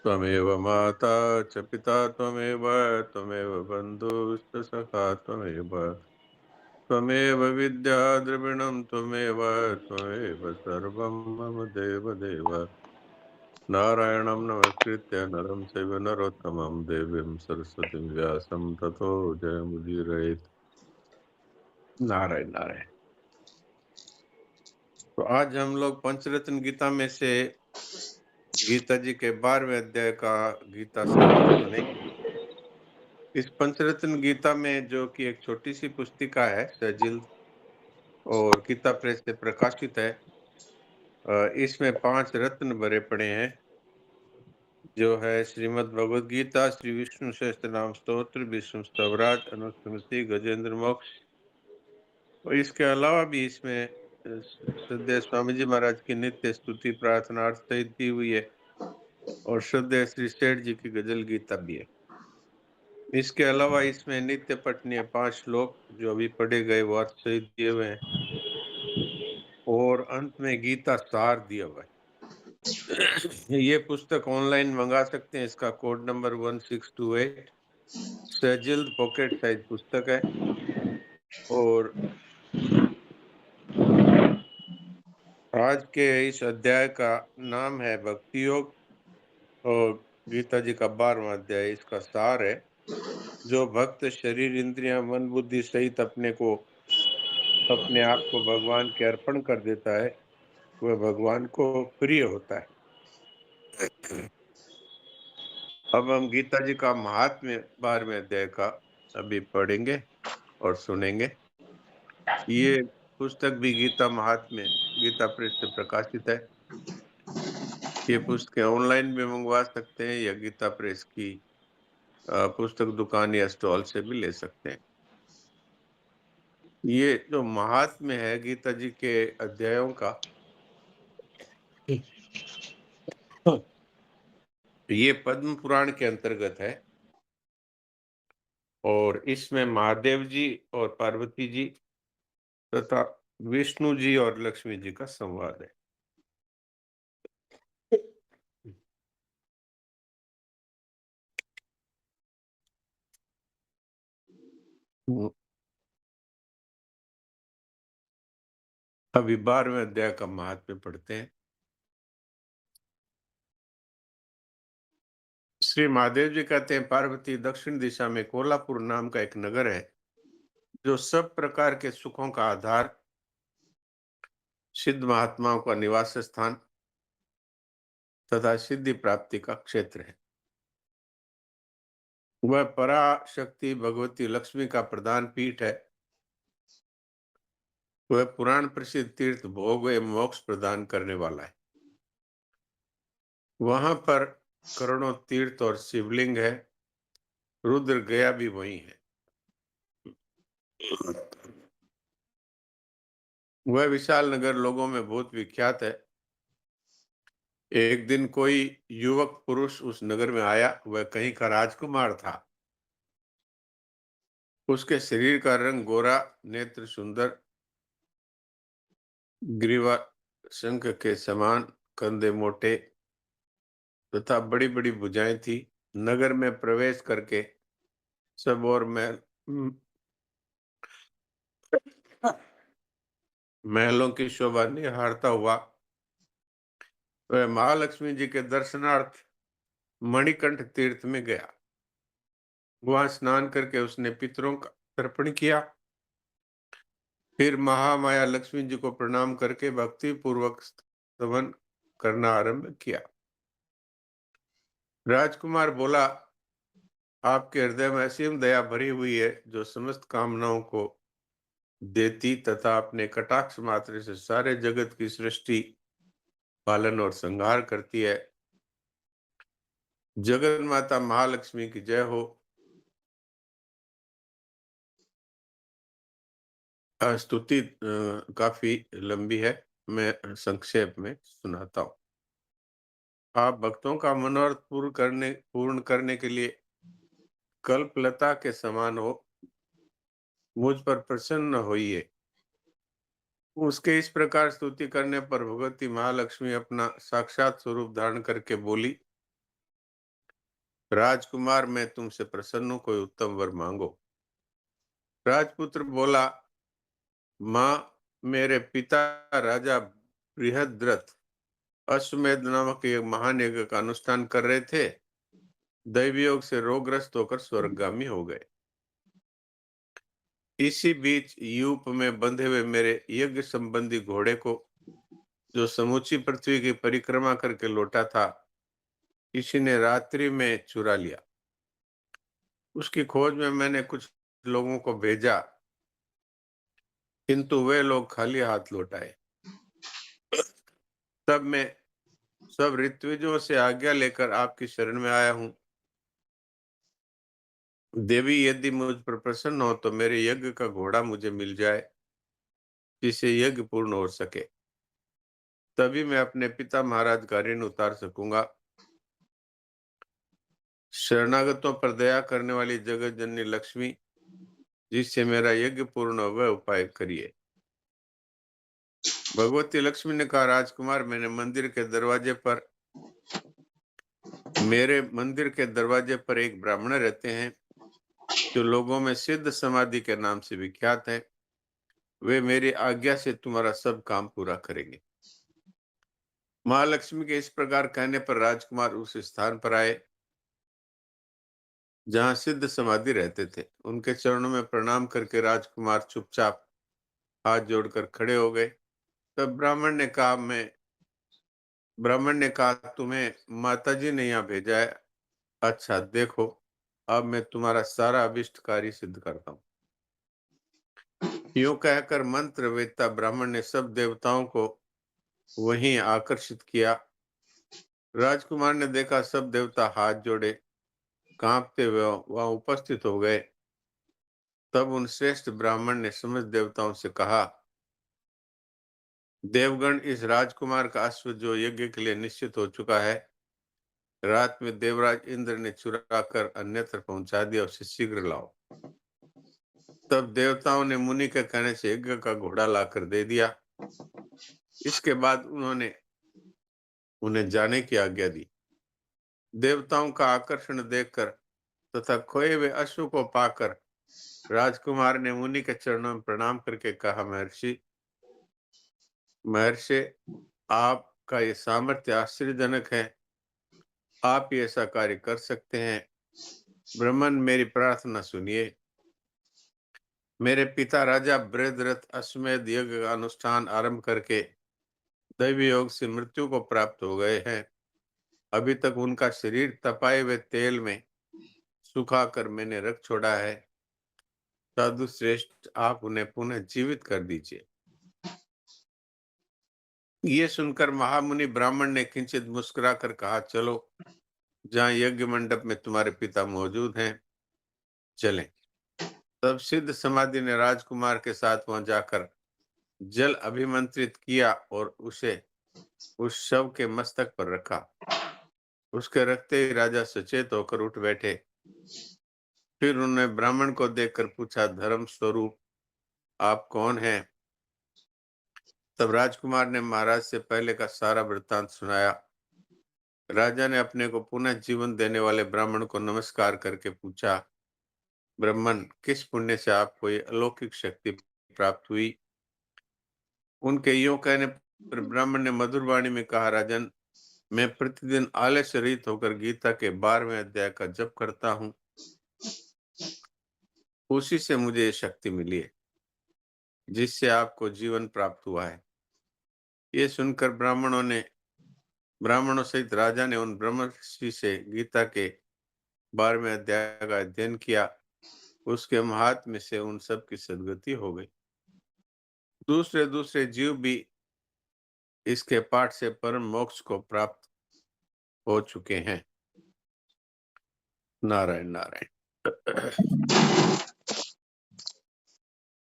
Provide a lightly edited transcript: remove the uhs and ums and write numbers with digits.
त्वमेव माता च पिता त्वमेव त्वमेव बन्धुश्च सखा त्वमेव त्वमेव विद्या द्रविणं त्वमेव त्वमेव सर्वं मम देवदेव। नारायणं नमस्कृत्य नरं चैव नरोत्तमं देवीं सरस्वतीं व्यासं ततो जयमुदीरयेत्। नारायण नारायण। तो आज हम लोग पंचरत्न गीता में से गीता जी के 12वें अध्याय का गीता सार सुनेंगे। इस पंचरत्न गीता में जो कि एक छोटी सी पुस्तिका है, सजिल और गीता प्रेस से प्रकाशित है। इसमें 5 रत्न भरे पड़े हैं, जो है श्रीमद् भगवद गीता, श्री विष्णु सहस्त्रनाम स्तोत्र, विष्णु स्तवराज, अनुस्मृति, गजेंद्र मोक्ष। और इसके अलावा भी इसमें श्रद्धेय स्वामी जी महाराज की नित्य स्तुति प्रार्थनार्थ सहित दी हुई है, और श्रद्धेय श्री सेठ जी की गजल गीता भी है। इसके अलावा इसमें नित्य पठनीय 5 श्लोक जो अभी पढ़े गए वो अर्थ सहित दिए हुए हैं, और अंत में गीता सार दिया हुआ है। ये पुस्तक ऑनलाइन मंगा सकते हैं। इसका कोड नंबर 1628 सजिल्ड पॉकेट साइज पुस्तक है। और आज के इस अध्याय का नाम है भक्ति योग, और गीता जी का 12वां अध्याय इसका सार है। जो भक्त शरीर इंद्रियां मन बुद्धि सहित अपने आप को भगवान के अर्पण कर देता है, वह भगवान को प्रिय होता है। अब हम गीता जी का महात्म्य 12वें अध्याय का अभी पढ़ेंगे और सुनेंगे। ये पुस्तक भी गीता महात्म्य गीता प्रेस से प्रकाशित है। ये पुस्तकें ऑनलाइन भी मंगवा सकते हैं या गीता प्रेस की पुस्तक दुकान या स्टॉल से भी ले सकते हैं। ये जो महात्म्य है गीता जी के अध्यायों का, ये पद्म पुराण के अंतर्गत है, और इसमें महादेव जी और पार्वती जी तथा विष्णु जी और लक्ष्मी जी का संवाद है। अभी 12वें अध्याय का महात्म्य पढ़ते हैं। श्री महादेव जी कहते हैं, पार्वती, दक्षिण दिशा में कोल्हापुर नाम का एक नगर है, जो सब प्रकार के सुखों का आधार, सिद्ध महात्माओं का निवास स्थान तथा सिद्धि प्राप्ति का क्षेत्र है। वह पराशक्ति भगवती लक्ष्मी का प्रधान पीठ है। वह पुराण प्रसिद्ध तीर्थ भोग एवं मोक्ष प्रदान करने वाला है। वहां पर करोड़ों तीर्थ और शिवलिंग है। रुद्र गया भी वही है। वह विशाल नगर लोगों में बहुत विख्यात है। एक दिन कोई युवक पुरुष उस नगर में आया। वह कहीं का राजकुमार था। उसके शरीर का रंग गोरा, नेत्र सुंदर, ग्रीवा शंख के समान, कंधे मोटे तथा बड़ी बड़ी भुजाएं थी। नगर में प्रवेश करके सब और महलों की शोभा निहारता हुआ वह महालक्ष्मी जी के दर्शनार्थ मणिकंठ तीर्थ में गया। वहां स्नान करके उसने पितरों का तर्पण किया। फिर महामाया लक्ष्मी जी को प्रणाम करके भक्ति पूर्वक स्तवन करना आरंभ किया। राजकुमार बोला, आपके हृदय में असीम दया भरी हुई है, जो समस्त कामनाओं को देती तथा अपने कटाक्ष मात्र से सारे जगत की सृष्टि, पालन और संहार करती है। जगत माता महालक्ष्मी की जय हो। स्तुति काफी लंबी है, मैं संक्षेप में सुनाता हूँ। आप भक्तों का मनोरथ पूर्ण करने के लिए कल्पलता के समान हो, मुझ पर प्रसन्न होइए। उसके इस प्रकार स्तुति करने पर भगवती महालक्ष्मी अपना साक्षात स्वरूप धारण करके बोली, राजकुमार, मैं तुमसे प्रसन्न हूं, कोई उत्तम वर मांगो। राजपुत्र बोला, मां, मेरे पिता राजा बृहद्रथ अश्वमेध नामक एक महान यज्ञ का अनुष्ठान कर रहे थे। दैवी योग से रोगग्रस्त होकर स्वर्गगामी हो गए। इसी बीच यूप में बंधे हुए मेरे यज्ञ संबंधी घोड़े को, जो समूची पृथ्वी की परिक्रमा करके लौटा था, किसी ने रात्रि में चुरा लिया। उसकी खोज में मैंने कुछ लोगों को भेजा, किंतु वे लोग खाली हाथ लौट आए। तब मैं सब ऋत्विजों से आज्ञा लेकर आपकी शरण में आया हूं। देवी, यदि मुझ पर प्रसन्न हो तो मेरे यज्ञ का घोड़ा मुझे मिल जाए, जिससे यज्ञ पूर्ण हो सके। तभी मैं अपने पिता महाराज का ऋण उतार सकूंगा। शरणागतों पर दया करने वाली जगत जननी लक्ष्मी, जिससे मेरा यज्ञ पूर्ण हो, वह उपाय करिए। भगवती लक्ष्मी ने कहा, राजकुमार, मेरे मंदिर के दरवाजे पर एक ब्राह्मण रहते हैं, जो लोगों में सिद्ध समाधि के नाम से विख्यात है। वे मेरी आज्ञा से तुम्हारा सब काम पूरा करेंगे। महालक्ष्मी के इस प्रकार कहने पर राजकुमार उस स्थान पर आए जहां सिद्ध समाधि रहते थे। उनके चरणों में प्रणाम करके राजकुमार चुपचाप हाथ जोड़कर खड़े हो गए। तब ब्राह्मण ने कहा, तुम्हें माताजी ने यहाँ भेजा है। अच्छा, देखो, अब मैं तुम्हारा सारा अभिष्ट कार्य सिद्ध करता हूँ। यूं कहकर मंत्र वेत्ता ब्राह्मण ने सब देवताओं को वहीं आकर्षित किया। राजकुमार ने देखा सब देवता हाथ जोड़े कांपते हुए वहां उपस्थित हो गए। तब उन श्रेष्ठ ब्राह्मण ने समस्त देवताओं से कहा, देवगण, इस राजकुमार का अश्व जो यज्ञ के लिए निश्चित हो चुका है, रात में देवराज इंद्र ने चुरा कर अन्यत्र पहुंचा दिया, उसे शीघ्र लाओ। तब देवताओं ने मुनि के कहने से यज्ञ का घोड़ा लाकर दे दिया। इसके बाद उन्होंने उन्हें जाने की आज्ञा दी। देवताओं का आकर्षण देखकर तथा खोए हुए अश्व को पाकर राजकुमार ने मुनि के चरणों में प्रणाम करके कहा, महर्षि, आपका ये सामर्थ्य आश्चर्यजनक है। आप ही ऐसा कार्य कर सकते हैं। ब्रह्मन, मेरी प्रार्थना सुनिए। मेरे पिता राजा बृहद्रथ अश्वमेध यज्ञ का अनुष्ठान आरंभ करके दैवी योग से मृत्यु को प्राप्त हो गए हैं। अभी तक उनका शरीर तपाए हुए तेल में सुखाकर मैंने रख छोड़ा है। साधु श्रेष्ठ, आप उन्हें पुनः जीवित कर दीजिए। ये सुनकर महामुनि ब्राह्मण ने किंचित मुस्कुराकर कहा, चलो, जहाँ यज्ञ मंडप में तुम्हारे पिता मौजूद हैं, चलें। तब सिद्ध समाधि ने राजकुमार के साथ वहां जाकर जल अभिमंत्रित किया और उसे उस शव के मस्तक पर रखा। उसके रखते ही राजा सचेत होकर उठ बैठे। फिर उन्होंने ब्राह्मण को देखकर पूछा, धर्म स्वरूप, आप कौन हैं? तब राजकुमार ने महाराज से पहले का सारा वृत्तांत सुनाया। राजा ने अपने को पुनः जीवन देने वाले ब्राह्मण को नमस्कार करके पूछा, ब्राह्मण, किस पुण्य से आपको ये अलौकिक शक्ति प्राप्त हुई? उनके यूं कहने पर ब्राह्मण ने मधुर वाणी में कहा, राजन, मैं प्रतिदिन आलस्य रहित होकर गीता के 12वें अध्याय का जप करता हूँ। उसी से मुझे ये शक्ति मिली है, जिससे आपको जीवन प्राप्त हुआ है। ये सुनकर ब्राह्मणों सहित राजा ने उन ब्रह्मर्षि से गीता के 12वें अध्याय का अध्ययन किया। उसके महात्म्य से उन सब की सद्गति हो गई। दूसरे दूसरे जीव भी इसके पाठ से परम मोक्ष को प्राप्त हो चुके हैं। नारायण नारायण।